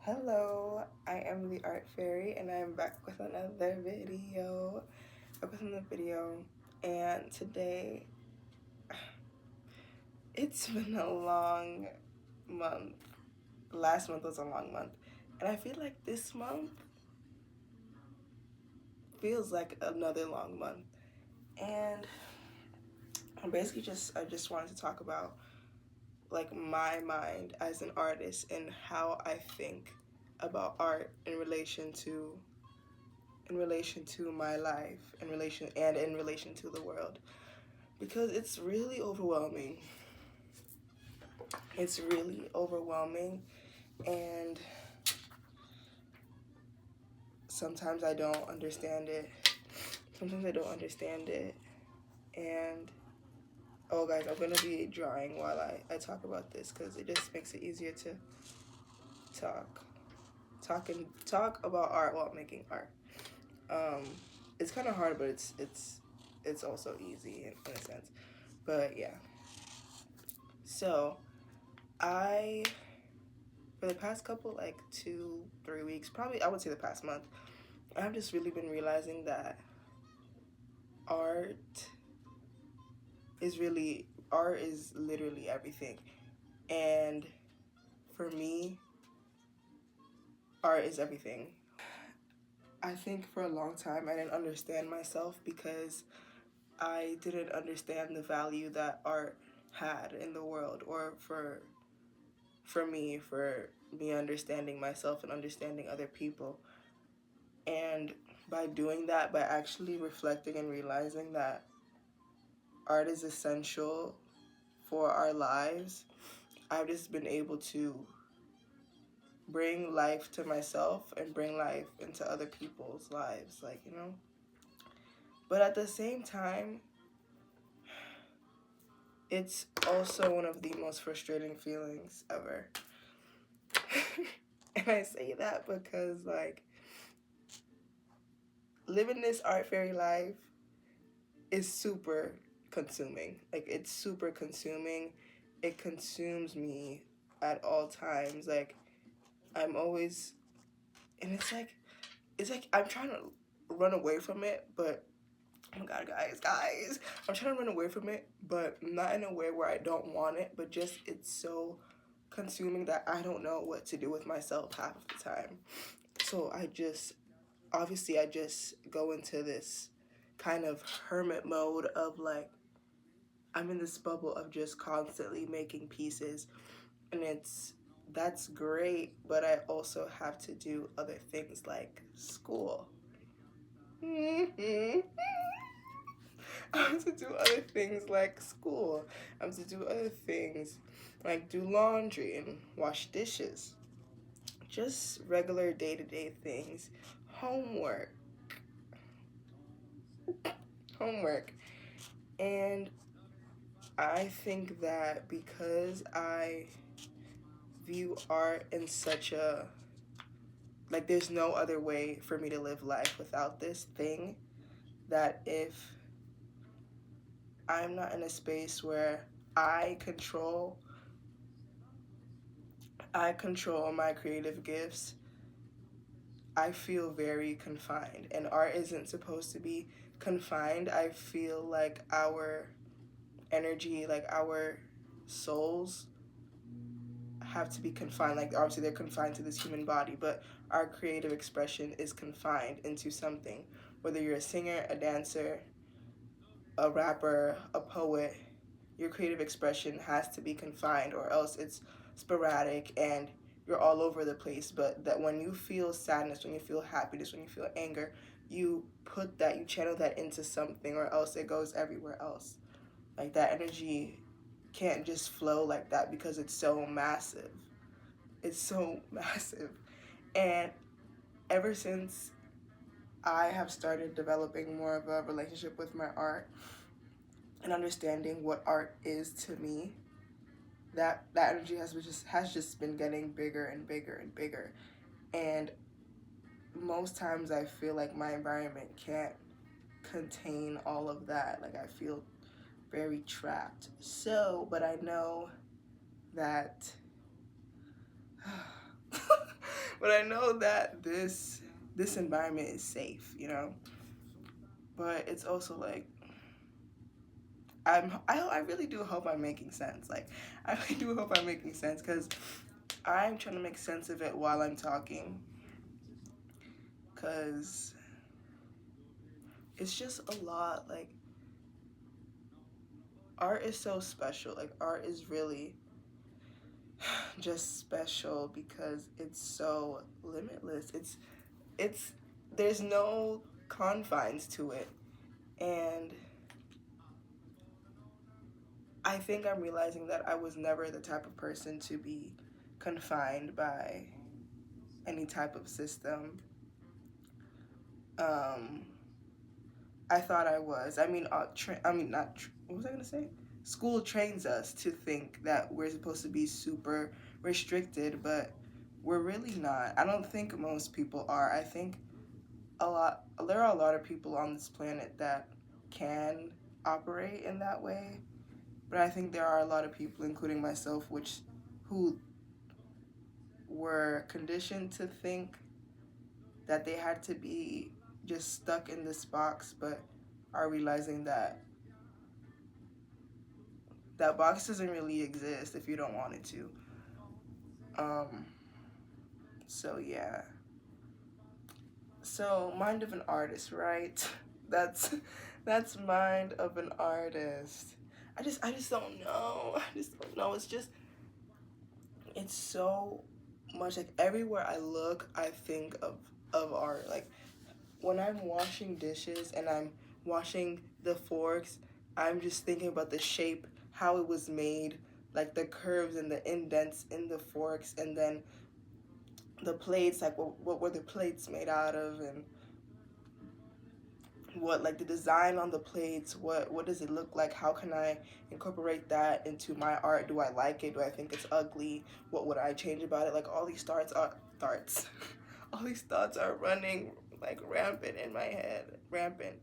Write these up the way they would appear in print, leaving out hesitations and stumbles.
Hello, I am the Art Fairy and I'm back with another video. And today it's been a long month. Last month was a long month. And I feel like this month feels like another long month. And I just wanted to talk about like my mind as an artist and how I think about art in relation to my life, in relation to the world, because it's really overwhelming. It's really overwhelming, and sometimes I don't understand it. And oh, guys, I'm gonna be drawing while I talk about this because it just makes it easier to talk, talk about art while making art. Um, it's kind of hard, but it's also easy in a sense. But yeah, so I for the past couple, like 2-3 weeks, probably I would say the past month, I've just really been realizing that art art is literally everything. And for me, art is everything. I think for a long time I didn't understand myself because I didn't understand the value that art had in the world, or for me understanding myself and understanding other people. And by doing that, by actually reflecting and realizing that art is essential for our lives, I've just been able to bring life to myself and bring life into other people's lives, like. But at the same time, it's also one of the most frustrating feelings ever. And I say that because, like, living this art fairy life is super consuming. Like, it's super consuming. It consumes me at all times. Like, I'm always, and it's like I'm trying to run away from it, but oh my god, guys, I'm trying to run away from it, but not in a way where I don't want it, but just it's so consuming that I don't know what to do with myself half of the time. So I just go into this kind of hermit mode of, like, I'm in this bubble of just constantly making pieces, and that's great, but I also have to do other things like school. I have to do other things like school. I have to do other things like do laundry and wash dishes. Just regular day-to-day things. Homework. Homework. And I think that because I view art in such a, like, there's no other way for me to live life without this thing, that if I'm not in a space where I control my creative gifts, I feel very confined. And art isn't supposed to be confined. I feel like our energy, like our souls, have to be confined. Like, obviously they're confined to this human body, but our creative expression is confined into something. Whether you're a singer, a dancer, a rapper, a poet, your creative expression has to be confined, or else it's sporadic and you're all over the place. But that when you feel sadness, when you feel happiness, when you feel anger, you channel that into something, or else it goes everywhere else. Like, that energy can't just flow like that because it's so massive. It's so massive. And ever since I have started developing more of a relationship with my art and understanding what art is to me, that energy has just been getting bigger and bigger and bigger. And most times I feel like my environment can't contain all of that. Like, I feel very trapped. So, but I know that but I know that this environment is safe, you know. But it's also like I really do hope I'm making sense. Like I really do hope I'm making sense because I'm trying to make sense of it while I'm talking because it's just a lot. Like art is so special. Like art is really just special because it's so limitless. It's there's no confines to it. And I think I'm realizing that I was never the type of person to be confined by any type of system. Um, I thought I was. I mean, not. What was I gonna say? School trains us to think that we're supposed to be super restricted, but we're really not. I don't think most people are. I think there are a lot of people on this planet that can operate in that way, but I think there are a lot of people, including myself, who were conditioned to think that they had to be just stuck in this box, but are realizing that that box doesn't really exist if you don't want it to. Um, so yeah. So mind of an artist, right? That's that's mind of an artist. I just don't know. I just don't know. It's so much like everywhere I look, I think of art. Like when I'm washing dishes and I'm washing the forks, I'm just thinking about the shape, how it was made, like the curves and the indents in the forks, and then the plates, like what were the plates made out of, and what like the design on the plates, what does it look like, how can I incorporate that into my art, do I like it, do I think it's ugly, what would I change about it, like all these thoughts all these thoughts are running like rampant in my head, rampant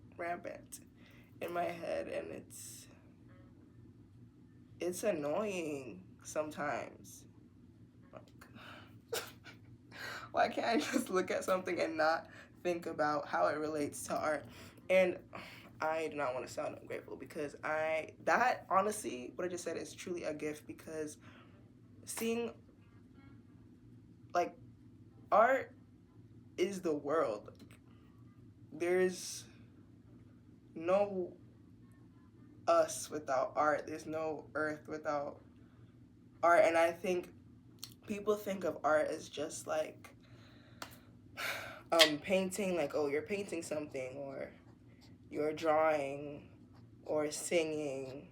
in my head, and it's annoying sometimes. Like, why can't I just look at something and not think about how it relates to art? And I do not want to sound ungrateful because that honestly, what I just said is truly a gift because seeing like art is the world. There's no us without art. There's no earth without art. And I think people think of art as just like painting, like, oh, you're painting something, or you're drawing, or singing,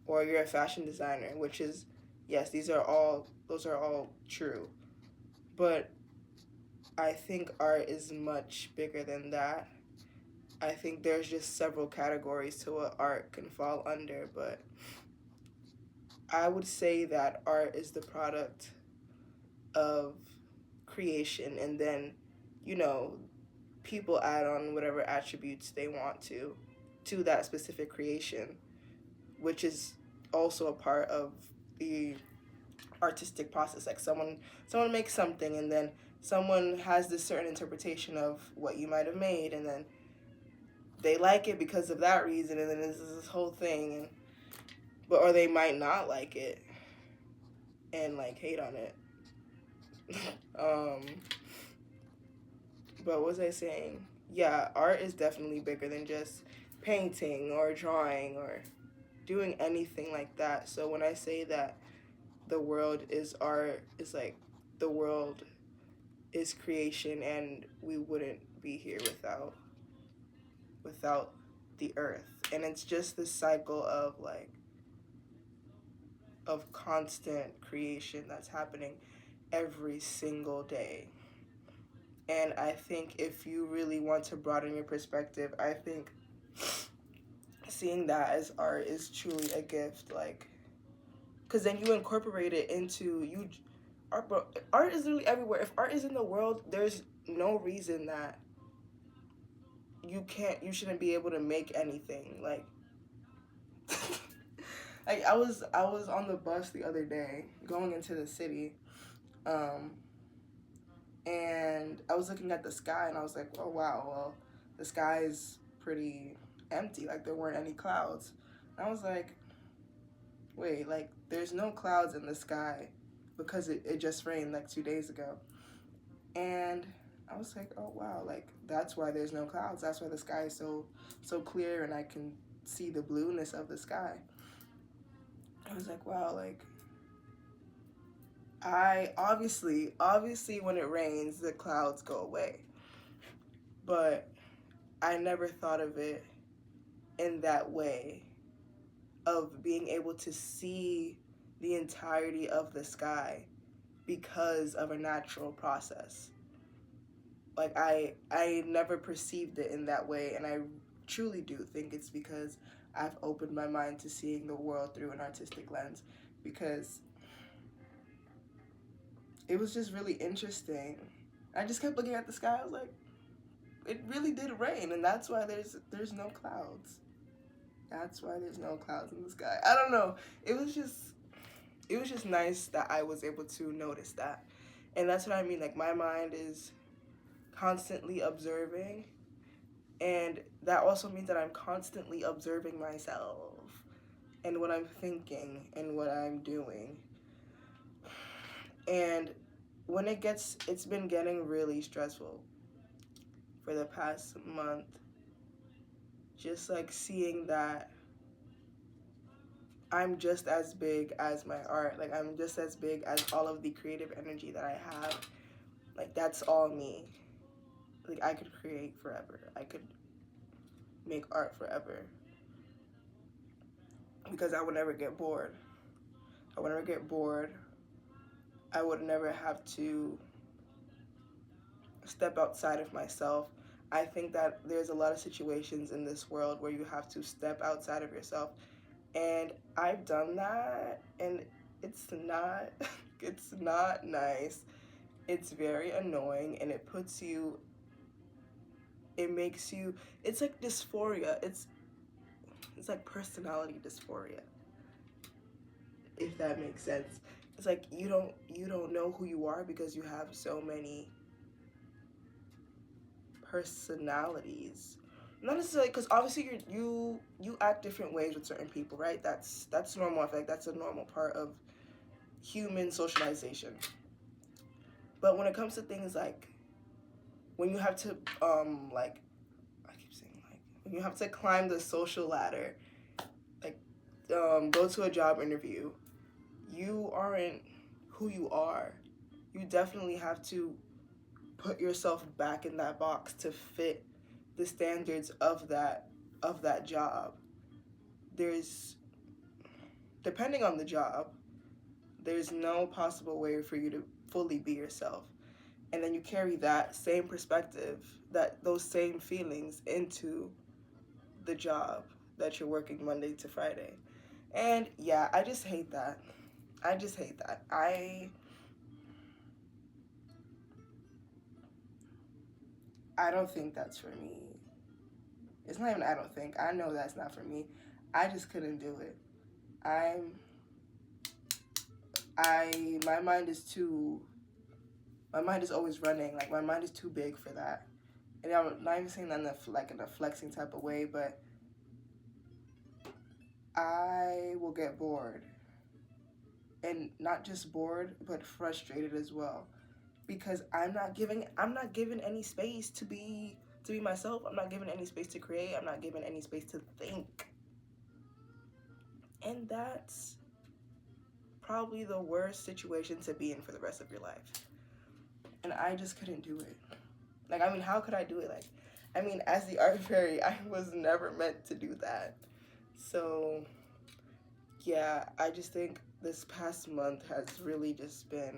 or you're a fashion designer, which is, yes, those are all true. But I think art is much bigger than that. I think there's just several categories to what art can fall under, but I would say that art is the product of creation, and then, you know, people add on whatever attributes they want to that specific creation, which is also a part of the artistic process. Like someone makes something, and then someone has this certain interpretation of what you might have made, and then they like it because of that reason, and then there's this whole thing, and but or they might not like it and like hate on it. um but what was I saying? Yeah, art is definitely bigger than just painting or drawing or doing anything like that. So when I say that the world is art, it's like the world is creation, and we wouldn't be here without the earth. And it's just this cycle of like of constant creation that's happening every single day. And I think if you really want to broaden your perspective, I think seeing that as art is truly a gift. Like, because then you incorporate it into you. Art is literally everywhere. If art is in the world, there's no reason that you shouldn't be able to make anything. Like, like I was on the bus the other day going into the city, um, And I was looking at the sky and I was like, oh wow, well, the sky is pretty empty, like there weren't any clouds. And I was like, wait, like there's no clouds in the sky because it just rained like 2 days ago. And I was like, oh wow, like that's why there's no clouds. That's why the sky is so clear and I can see the blueness of the sky. I was like, wow, like I obviously when it rains the clouds go away. But I never thought of it in that way of being able to see the entirety of the sky because of a natural process. Like I never perceived it in that way, and I truly do think it's because I've opened my mind to seeing the world through an artistic lens, because it was just really interesting. I just kept looking at the sky. I was like, it really did rain, and that's why there's no clouds. That's why there's no clouds in the sky. I don't know. It was just nice that I was able to notice that. And that's what I mean. Like my mind is constantly observing, and that also means that I'm constantly observing myself and what I'm thinking and what I'm doing. And it's been getting really stressful for the past month, just like seeing that I'm just as big as my art. Like I'm just as big as all of the creative energy that I have. Like that's all me. Like I could create forever. I could make art forever because I would never get bored. I would never get bored. I would never have to step outside of myself. I think that there's a lot of situations in this world where you have to step outside of yourself, and I've done that, and it's not it's not nice. It's very annoying, and it makes you, it's like dysphoria. It's like personality dysphoria, if that makes sense. It's like you don't know who you are because you have so many personalities. Not necessarily, because obviously you act different ways with certain people, right? That's normal. I feel like that's a normal part of human socialization. But when it comes to things like when you have to like I keep saying like when you have to climb the social ladder, like go to a job interview, you aren't who you are. You definitely have to put yourself back in that box to fit the standards of that job. There's Depending on the job, there's no possible way for you to fully be yourself. And then you carry that same perspective, that those same feelings into the job that you're working Monday to Friday. And yeah, I just hate that. I just hate that. I don't think that's for me. It's not even I don't think. I know that's not for me. I just couldn't do it. I'm I my mind is always running. Like my mind is too big for that. And I'm not even saying that in a flexing type of way, but I will get bored, and not just bored, but frustrated as well, because I'm not given any space to be myself. I'm not given any space to create. I'm not given any space to think, and that's probably the worst situation to be in for the rest of your life. And I just couldn't do it. Like, I mean, how could I do it? Like, I mean, as the art fairy, I was never meant to do that. So, yeah, I just think this past month has really just been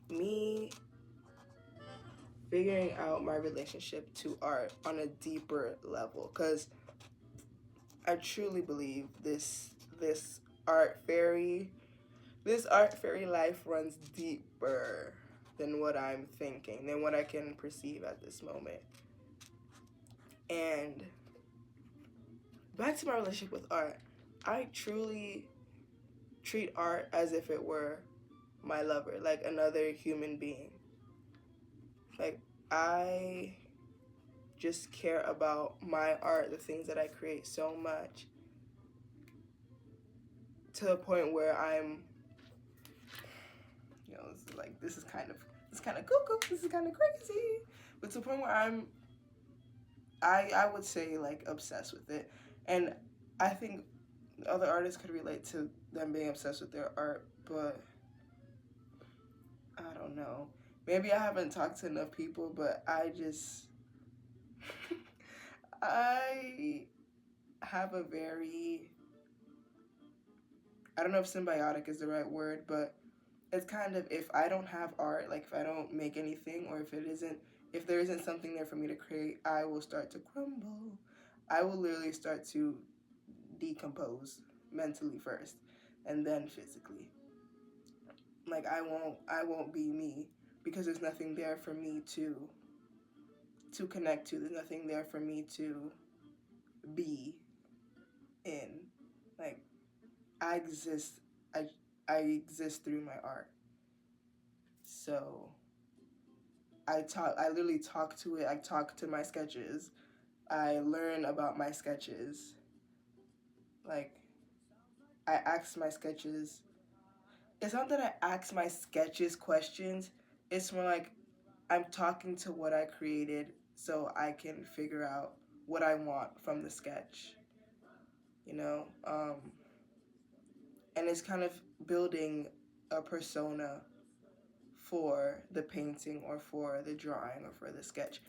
me figuring out my relationship to art on a deeper level, because I truly believe this art fairy this art fairy life runs deeper than what I'm thinking, than what I can perceive at this moment. And back to my relationship with art, I truly treat art as if it were my lover, like another human being. Like, I just care about my art, the things that I create so much, to the point where I'm, this is kind of cuckoo, this is kind of crazy, but to the point where I would say like obsessed with it, and I think other artists could relate to them being obsessed with their art, but I don't know. Maybe I haven't talked to enough people, but I just I have a very, I don't know if symbiotic is the right word, but it's kind of, if I don't have art, like if I don't make anything, or if there isn't something there for me to create, I will start to crumble. I will literally start to decompose mentally first, and then physically. Like I won't be me, because there's nothing there for me to connect to. There's nothing there for me to be in. Like, I exist. I exist through my art. So I literally talk to it. I talk to my sketches. I learn about my sketches. Like, I ask my sketches. It's not that I ask my sketches questions. It's more like I'm talking to what I created so I can figure out what I want from the sketch. You know, and it's kind of building a persona for the painting or for the drawing or for the sketch.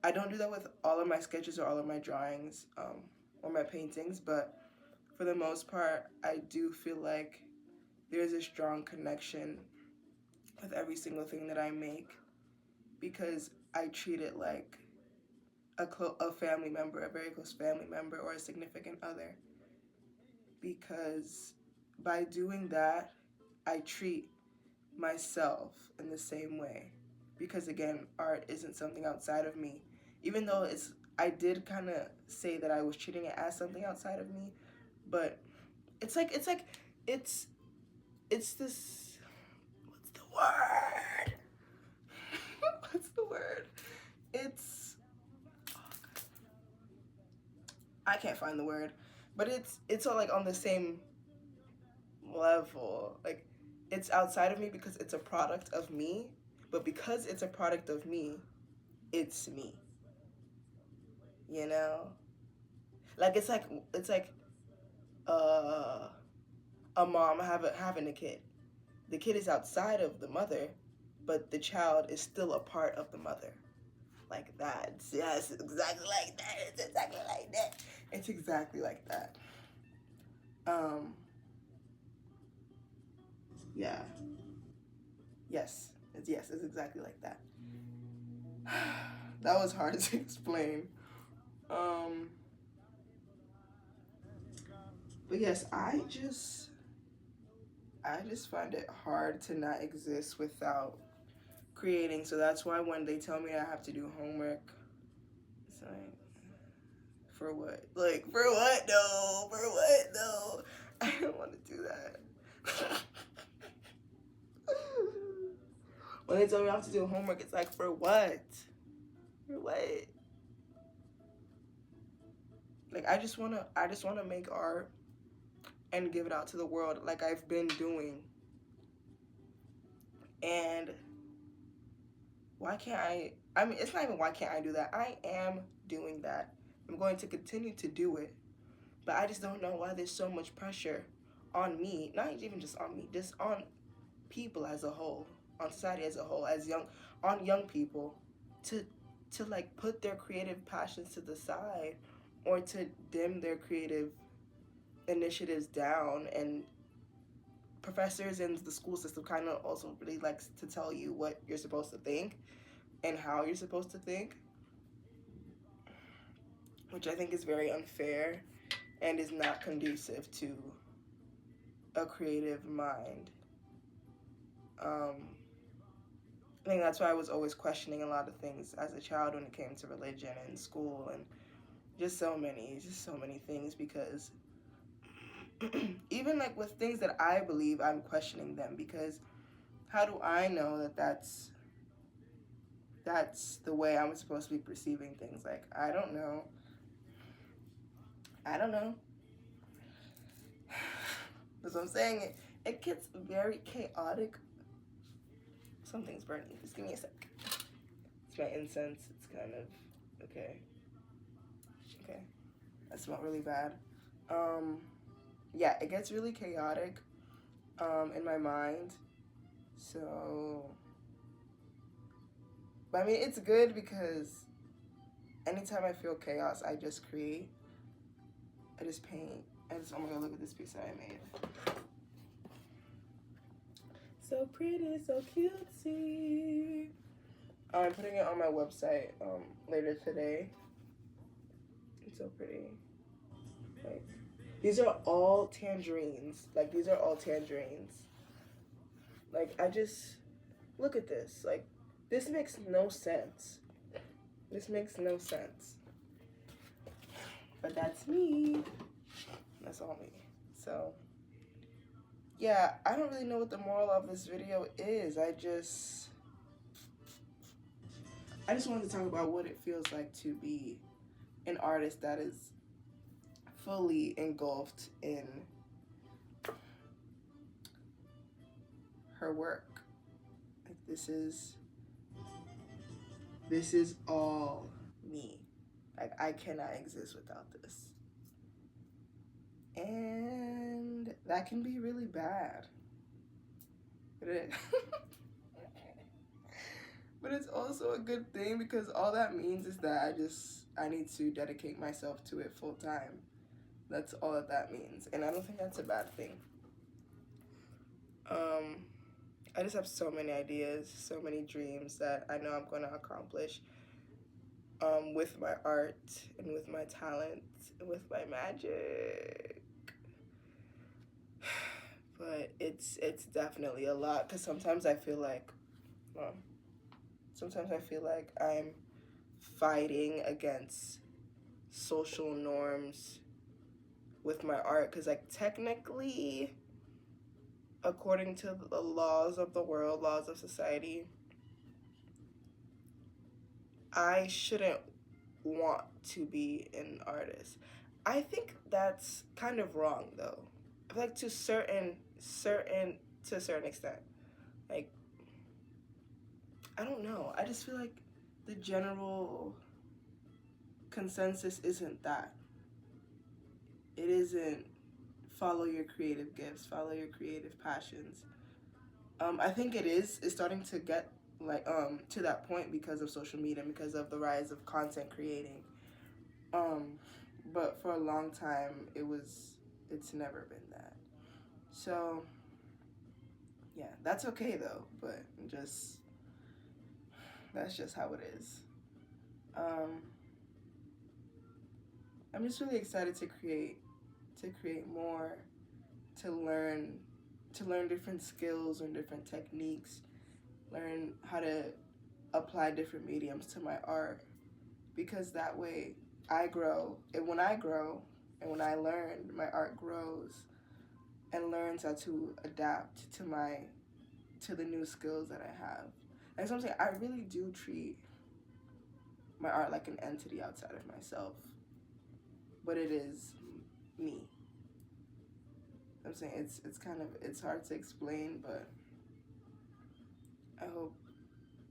I don't do that with all of my sketches or all of my drawings, or my paintings, but for the most part, I do feel like there's a strong connection with every single thing that I make, because I treat it like a family member, a very close family member, or a significant other. Because by doing that, I treat myself in the same way. Because again, art isn't something outside of me. Even though I did kind of say that I was treating it as something outside of me, but it's it's this, what's the word? What's the word? It's, I can't find the word, but it's all like on the same level. Like, it's outside of me because it's a product of me, but because it's a product of me, it's me. You know? Like, it's like uh a mom having a kid. The kid is outside of the mother, but the child is still a part of the mother. Like that. Yes, exactly like that. It's exactly like that. It's exactly like that. Um, yeah. It's exactly like that. That was hard to explain. Um, but yes, I just find it hard to not exist without creating. So that's why when they tell me I have to do homework, it's like, for what? Like, for what? No, for what? No, I don't want to do that. When they tell me I have to do homework, it's like, for what? For what? Like, I just wanna make art and give it out to the world, like I've been doing. And why can't I? I mean, it's not even why can't I do that. I am doing that. I'm going to continue to do it. But I just don't know why there's so much pressure on me, not even just on me, just on people as a whole, on society as a whole, on young people, to like put their creative passions to the side, or to dim their creative initiatives down. And professors in the school system kind of also really likes to tell you what you're supposed to think and how you're supposed to think, which I think is very unfair and is not conducive to a creative mind. I think that's why I was always questioning a lot of things as a child when it came to religion and school, and just so many things, because even like with things that I believe, I'm questioning them, because how do I know that that's the way I'm supposed to be perceiving things? Like, I don't know. I don't know. That's what I'm saying. It gets very chaotic. Something's burning. Just give me a sec. It's my incense. It's kind of okay. Okay. That smelled really bad. Yeah, it gets really chaotic in my mind. So, but I mean, it's good because anytime I feel chaos, I just create. I just paint. Oh my god, look at this piece that I made. So pretty, so cutesy. I'm putting it on my website later today. It's so pretty. Like, these are all tangerines. Like, these are all tangerines. Like, I just, look at this. Like, this makes no sense. This makes no sense. But that's me. That's all me. So, yeah, I don't really know what the moral of this video is. I just wanted to talk about what it feels like to be an artist that is fully engulfed in her work. Like, this is all me. Like, I cannot exist without this. And that can be really bad. But it's also a good thing because all that means is that I need to dedicate myself to it full time. That's all that means. And I don't think that's a bad thing. I just have so many ideas, so many dreams that I know I'm going to accomplish with my art and with my talent and with my magic. But it's definitely a lot because sometimes I feel like I'm fighting against social norms with my art because, like, technically, according to the laws of the world, laws of society, I shouldn't want to be an artist. I think that's kind of wrong, though. I feel like to a certain extent. Like, I don't know. I just feel like the general consensus isn't that. It isn't follow your creative gifts, follow your creative passions. I think it's starting to get like to that point because of social media and because of the rise of content creating. But for a long time it's never been that. So yeah, that's okay though, but that's just how it is. I'm just really excited to create more, to learn different skills and different techniques, learn how to apply different mediums to my art, because that way I grow, and when I grow and when I learn, my art grows and learns how to adapt to the new skills that I have. And so I'm saying I really do treat my art like an entity outside of myself, but it is me. I'm saying it's hard to explain, but I hope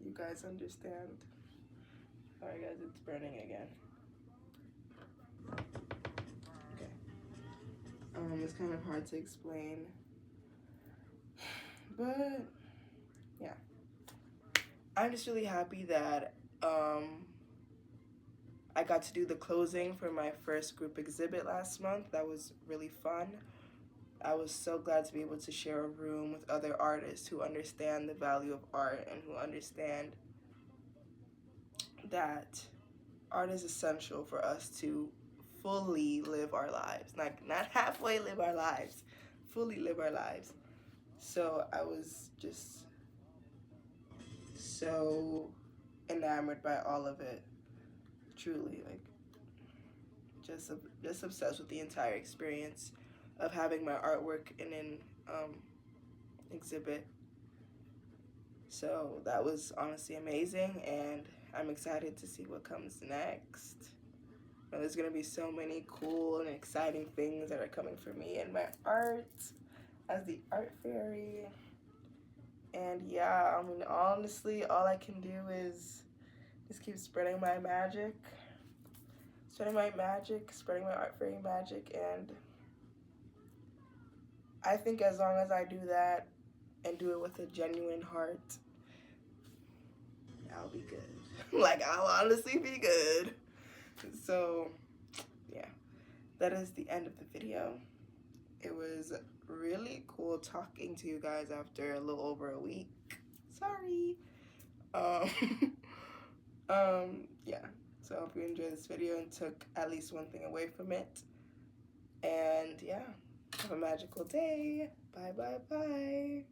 you guys understand. Alright guys, it's burning again. Okay. It's kind of hard to explain, but yeah. I'm just really happy that I got to do the closing for my first group exhibit last month. That was really fun. I was so glad to be able to share a room with other artists who understand the value of art and who understand that art is essential for us to fully live our lives. Like, not halfway live our lives, fully live our lives. So I was just so enamored by all of it. Truly, like, just obsessed with the entire experience of having my artwork in an exhibit. So that was honestly amazing, and I'm excited to see what comes next. There's gonna be so many cool and exciting things that are coming for me in my art as the art fairy. And yeah, I mean, honestly, all I can do is just keep spreading my magic, spreading my art fairy magic, and I think as long as I do that and do it with a genuine heart, I'll be good. Like, I'll honestly be good. So, yeah, that is the end of the video. It was really cool talking to you guys after a little over a week. Sorry. Um, yeah. So I hope you enjoyed this video and took at least one thing away from it. And yeah, have a magical day. Bye, bye, bye.